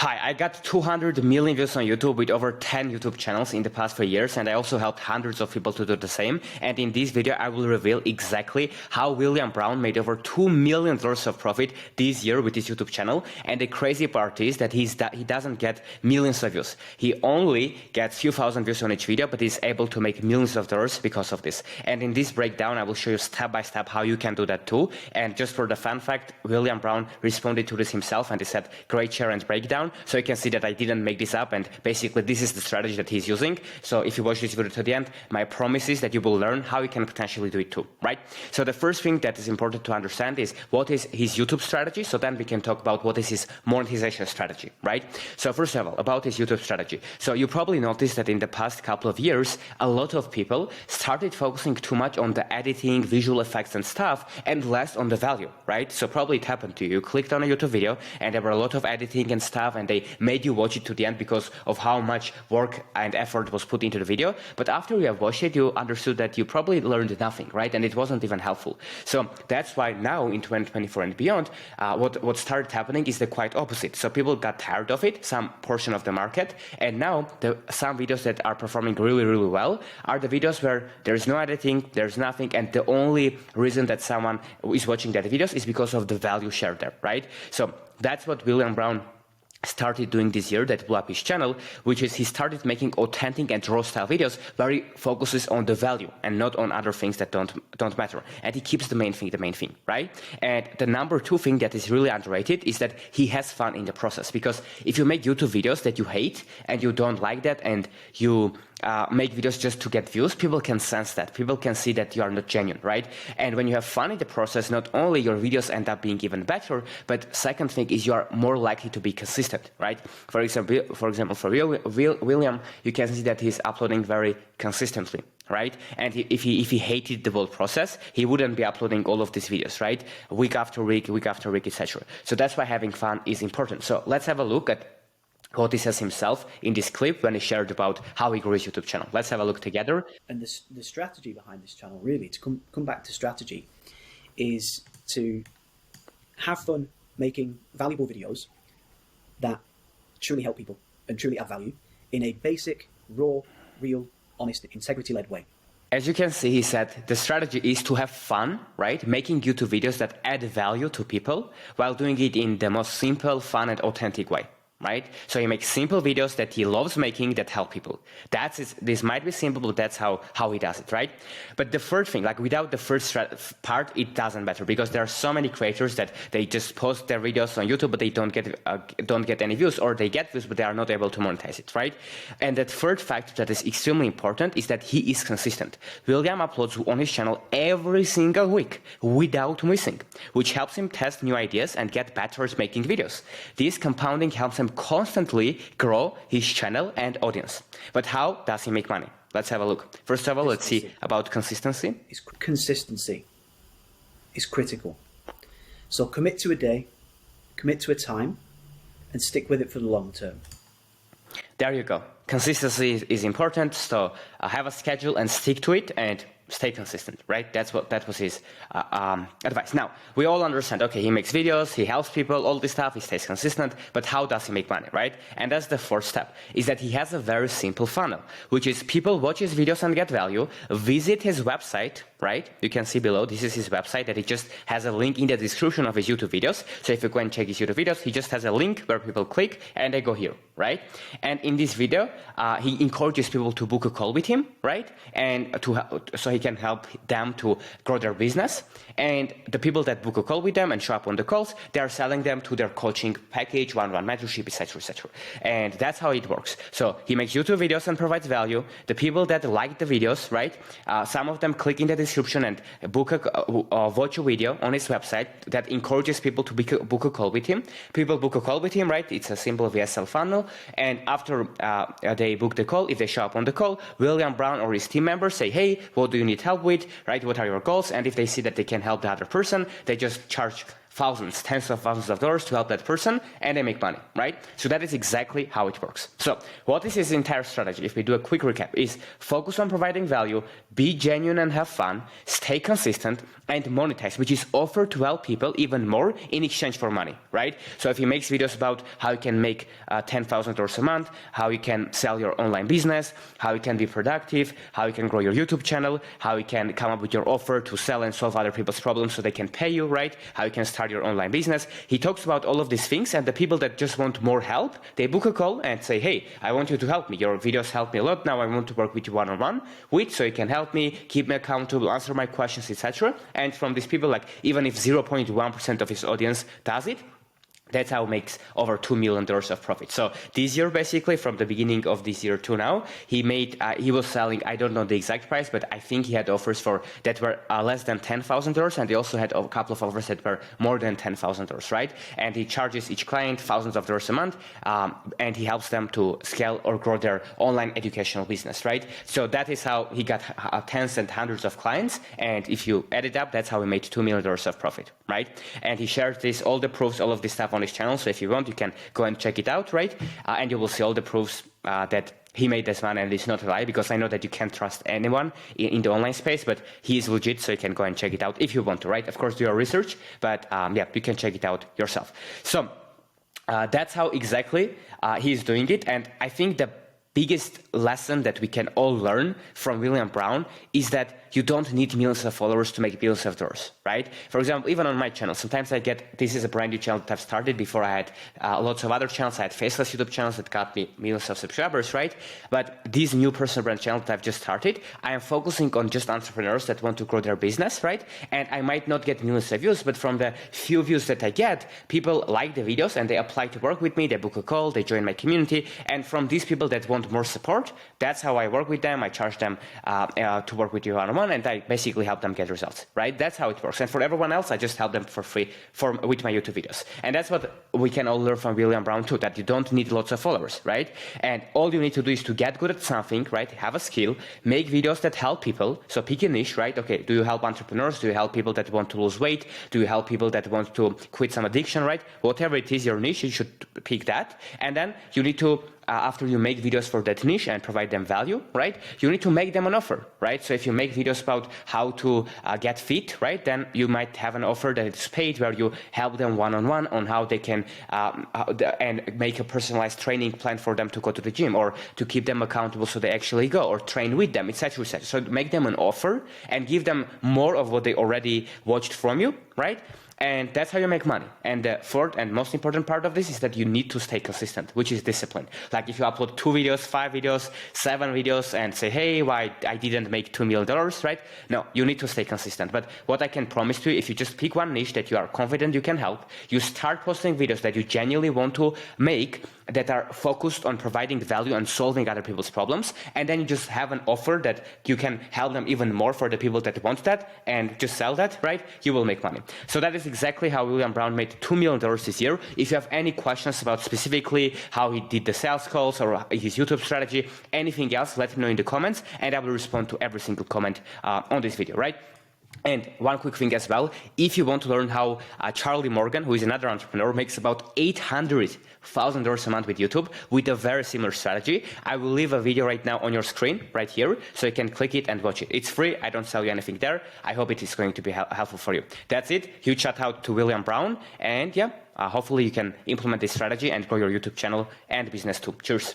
Hi, I got 200 million views on YouTube with over 10 YouTube channels in the past 4 years, and I also helped hundreds of people to do the same. And in this video, I will reveal exactly how William Brown made over $2 million of profit this year with his YouTube channel. And the crazy part is that he doesn't get millions of views. He only gets few thousand views on each video, but he's able to make millions of dollars because of this. And in this breakdown, I will show you step by step how you can do that too. And just for the fun fact, William Brown responded to this himself, and he said, "Great share and breakdown." So you can see that I didn't make this up, and basically this is the strategy that he's using. So if you watch this video to the end, my promise is that you will learn how you can potentially do it too, right? So the first thing that is important to understand is what is his YouTube strategy. So then we can talk about what is his monetization strategy, right? So first of all, about his YouTube strategy. So you probably noticed that in the past couple of years, a lot of people started focusing too much on the editing, visual effects and stuff, and less on the value, right? So probably it happened to you. You clicked on a YouTube video and there were a lot of editing and stuff, and they made you watch it to the end because of how much work and effort was put into the video. But after you have watched it, you understood that you probably learned nothing, right? And it wasn't even helpful. So that's why now in 2024 and beyond, what started happening is the quite opposite. So people got tired of it, some portion of the market, and now some videos that are performing really, really well are the videos where there's no editing, there's nothing, and the only reason that someone is watching that videos is because of the value share there, right? So that's what William Brown started doing this year that blew up his channel, which is he started making authentic and raw style videos where he focuses on the value and not on other things that don't matter. And he keeps the main thing, right? And the number two thing that is really underrated is that he has fun in the process. Because if you make YouTube videos that you hate and you don't like that, and you make videos just to get views, people can sense that. People can see that you are not genuine, right? And when you have fun in the process, not only your videos end up being even better, but second thing is you are more likely to be consistent, right? For example, for William, you can see that he's uploading very consistently, right? And if he hated the whole process, he wouldn't be uploading all of these videos, right? Week after week, etc. So that's why having fun is important. So let's have a look at what he says himself in this clip when he shared about how he grew his YouTube channel. Let's have a look together. And the strategy behind this channel, really, to come back to strategy, is to have fun making valuable videos that truly help people and truly add value in a basic, raw, real, honest, integrity-led way. As you can see, he said the strategy is to have fun, right? Making YouTube videos that add value to people while doing it in the most simple, fun, and authentic way. Right? So he makes simple videos that he loves making that help people. This might be simple, but that's how he does it, right? But the third thing, like without the first part, it doesn't matter, because there are so many creators that they just post their videos on YouTube, but they don't get any views, or they get views, but they are not able to monetize it, right? And the third factor that is extremely important is that he is consistent. William uploads on his channel every single week without missing, which helps him test new ideas and get better at making videos. This compounding helps him constantly grow his channel and audience. But how does he make money? Let's have a look. First of all, let's see about consistency. Consistency is critical. So commit to a day, commit to a time, and stick with it for the long term. There you go. Consistency is important. So have a schedule and stick to it, and stay consistent, right? That was his advice. Now, we all understand, okay, he makes videos, he helps people, all this stuff, he stays consistent, but how does he make money, right? And that's the fourth step, is that he has a very simple funnel, which is people watch his videos and get value, visit his website, right? You can see below, this is his website that he just has a link in the description of his YouTube videos. So if you go and check his YouTube videos, he just has a link where people click and they go here, right? And in this video, he encourages people to book a call with him, right? And so he can help them to grow their business. And the people that book a call with them and show up on the calls, they are selling them to their coaching package, one-on-one mentorship, etc. And that's how it works. So he makes YouTube videos and provides value. The people that like the videos, right? Some of them click in the description and watch a video on his website that encourages people to book a call with him. People book a call with him, right? It's a simple VSL funnel. And after they book the call, if they show up on the call, William Brown or his team members say, hey, what do you need help with, right? What are your goals? And if they see that they can help the other person, they just charge thousands, tens of thousands of dollars to help that person, and they make money, right? So that is exactly how it works. So what is his entire strategy, if we do a quick recap, is focus on providing value, be genuine and have fun, stay consistent, and monetize, which is offered to help people even more in exchange for money, right? So if he makes videos about how you can make $10,000 a month, how you can sell your online business, how you can be productive, how you can grow your YouTube channel, how you can come up with your offer to sell and solve other people's problems so they can pay you, right? How you can start your online business. He talks about all of these things, and the people that just want more help, they book a call and say, hey, I want you to help me. Your videos help me a lot. Now I want to work with you one-on-one, so you can help me, keep me accountable, answer my questions, etc. And from these people, like even if 0.1% of his audience does it, that's how he makes over $2 million of profit. So this year, basically, from the beginning of this year to now, he was selling, I don't know the exact price, but I think he had offers that were less than $10,000, and he also had a couple of offers that were more than $10,000, right? And he charges each client thousands of dollars a month, and he helps them to scale or grow their online educational business, right? So that is how he got tens and hundreds of clients, and if you add it up, that's how he made $2 million of profit, right? And he shares all the proofs, all of this stuff on his channel, so if you want, you can go and check it out, right? And you will see all the proofs that he made this money, and it's not a lie, because I know that you can't trust anyone in the online space, but he is legit, so you can go and check it out if you want to, right? Of course, do your research, but yeah, you can check it out yourself. So that's how exactly he's doing it, and I think the biggest lesson that we can all learn from William Brown is that you don't need millions of followers to make millions of dollars, right? For example, even on my channel, sometimes this is a brand new channel that I've started. Before I had lots of other channels. I had faceless YouTube channels that got me millions of subscribers, right? But this new personal brand channel that I've just started, I am focusing on just entrepreneurs that want to grow their business, right? And I might not get millions of views, but from the few views that I get, people like the videos and they apply to work with me, they book a call, they join my community. And from these people that want more support, that's how I work with them. I charge them to work with you one-on-one, and I basically help them get results, right? That's how it works. And for everyone else, I just help them for free with my YouTube videos. And that's what we can all learn from William Brown too, that you don't need lots of followers, right? And all you need to do is to get good at something, right? Have a skill, make videos that help people. So pick a niche, right? Okay, do you help entrepreneurs? Do you help people that want to lose weight? Do you help people that want to quit some addiction, right? Whatever it is, your niche, you should pick that. And then you need to, after you make videos for that niche and provide them value, right? You need to make them an offer, right? So if you make videos about how to get fit, right? Then you might have an offer that is paid where you help them one-on-one on how they can and make a personalized training plan for them to go to the gym, or to keep them accountable so they actually go, or train with them, etc., etc. So make them an offer and give them more of what they already watched from you, right? And that's how you make money. And the fourth and most important part of this is that you need to stay consistent, which is discipline. Like if you upload 2 videos, 5 videos, 7 videos, and say, hey, why I didn't make $2 million, right? No, you need to stay consistent. But what I can promise to you, if you just pick one niche that you are confident you can help, you start posting videos that you genuinely want to make, that are focused on providing value and solving other people's problems, and then you just have an offer that you can help them even more for the people that want that, and just sell that, right? You will make money. So that is exactly how William Brown made $2 million this year. If you have any questions about specifically how he did the sales calls or his YouTube strategy, anything else, let me know in the comments, and I will respond to every single comment on this video, right? And one quick thing as well, if you want to learn how Charlie Morgan, who is another entrepreneur, makes about $800,000 a month with YouTube with a very similar strategy, I will leave a video right now on your screen, right here, so you can click it and watch it. It's free. I don't sell you anything there. I hope it is going to be helpful for you. That's it. Huge shout out to William Brown. And yeah, hopefully you can implement this strategy and grow your YouTube channel and business too. Cheers.